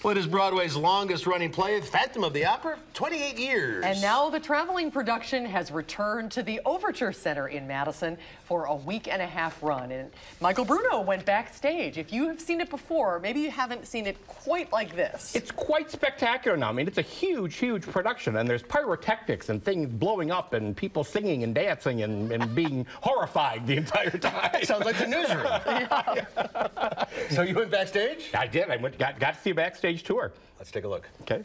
Well, it is Broadway's longest-running play, Phantom of the Opera, 28 years. And now the traveling production has returned to the Overture Center in Madison for a week-and-a-half run. And Michael Bruno went backstage. If you have seen it before, maybe you haven't seen it quite like this. It's quite spectacular now. I mean, it's a huge, huge production, and there's pyrotechnics and things blowing up and people singing and dancing and being horrified the entire time. Sounds like the newsroom. Yeah. So you went backstage? I did. I got to see a backstage tour. Let's take a look. Okay.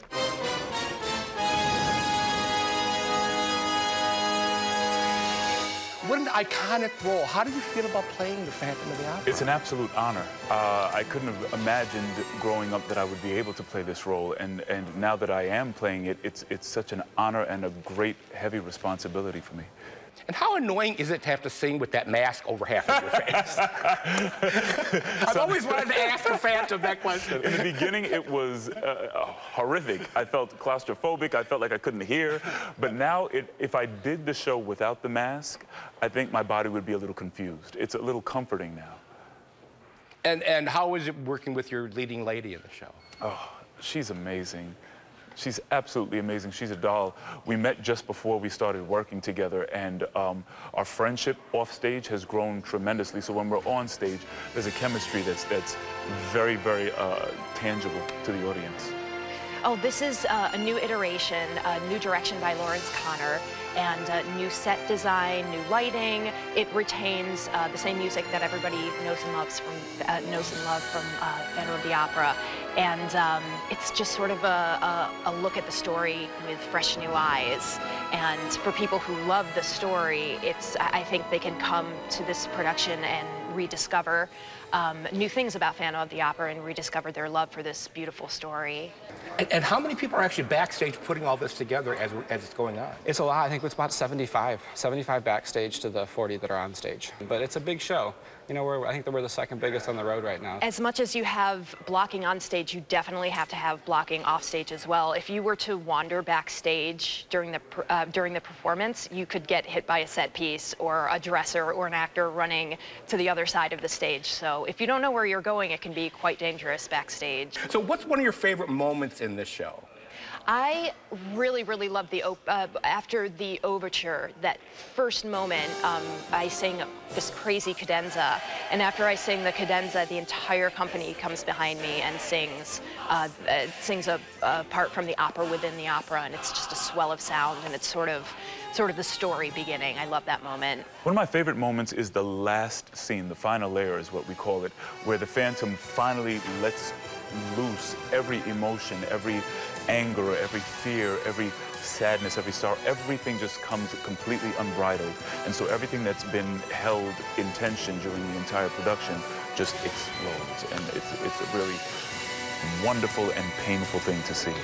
What an iconic role. How do you feel about playing the Phantom of the Opera? It's an absolute honor. I couldn't have imagined growing up that I would be able to play this role, and now that I am playing it, it's such an honor and a great, heavy responsibility for me. And how annoying is it to have to sing with that mask over half of your face? I've always wanted to ask the Phantom that question. In the beginning, it was horrific. I felt claustrophobic. I felt like I couldn't hear. But now, if I did the show without the mask, I think my body would be a little confused. It's a little comforting now. And how is it working with your leading lady in the show? Oh, she's amazing. She's absolutely amazing. She's a doll. We met just before we started working together, and our friendship off stage has grown tremendously. So when we're on stage, there's a chemistry that's very, very tangible to the audience. Oh, this is a new iteration, a new direction by Lawrence Connor, and new set design, new lighting. It retains the same music that everybody knows and loves from Phantom of the Opera, and it's just sort of a look at the story with fresh new eyes. And for people who love the story, I think they can come to this production and rediscover new things about Phantom of the Opera and rediscover their love for this beautiful story. And how many people are actually backstage putting all this together as it's going on? It's a lot. I think it's about 75 backstage to the 40 that are on stage. But it's a big show. You know, I think that we're the second biggest on the road right now. As much as you have blocking on stage, you definitely have to have blocking off stage as well. If you were to wander backstage during the performance, you could get hit by a set piece or a dresser or an actor running to the other side of the stage. So if you don't know where you're going, it can be quite dangerous backstage. So what's one of your favorite moments in this show? I really, really love after the overture, that first moment, I sang this crazy cadenza, and after I sing the cadenza, the entire company comes behind me and sings a part from the opera within the opera, and it's just a swell of sound, and it's sort of the story beginning. I love that moment. One of my favorite moments is the last scene, the final layer is what we call it, where the Phantom finally lets loose every emotion, every anger, every fear, every sadness, every sorrow. Everything just comes completely unbridled. And so everything that's been held in tension during the entire production just explodes. And it's a really wonderful and painful thing to see.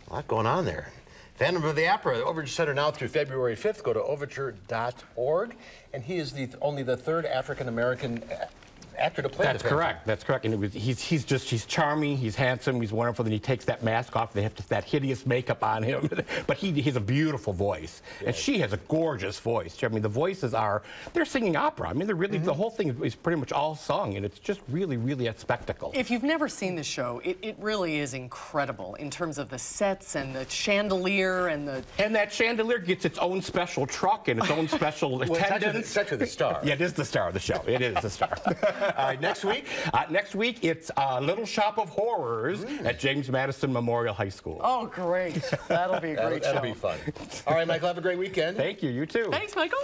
A lot going on there. Phantom of the Opera, Overture Center now through February 5th. Go to overture.org. And he is only the third African-American actor to play the Phantom. Correct. That's correct. And he's charming, he's handsome, he's wonderful. Then he takes that mask off. They have that hideous makeup on him. But he has a beautiful voice. Yeah. And she has a gorgeous voice. I mean, the voices they're singing opera. I mean, they're really, the whole thing is pretty much all sung, and it's just really, really a spectacle. If you've never seen the show, it really is incredible in terms of the sets and the chandelier and the... And that chandelier gets its own special truck and its own special attendants. It's actually the star. Yeah, it is the star of the show. It is the star. All right, next week? Next week, it's Little Shop of Horrors at James Madison Memorial High School. Oh, great. That'll be a great show. That'll be fun. All right, Michael, have a great weekend. Thank you. You too. Thanks, Michael.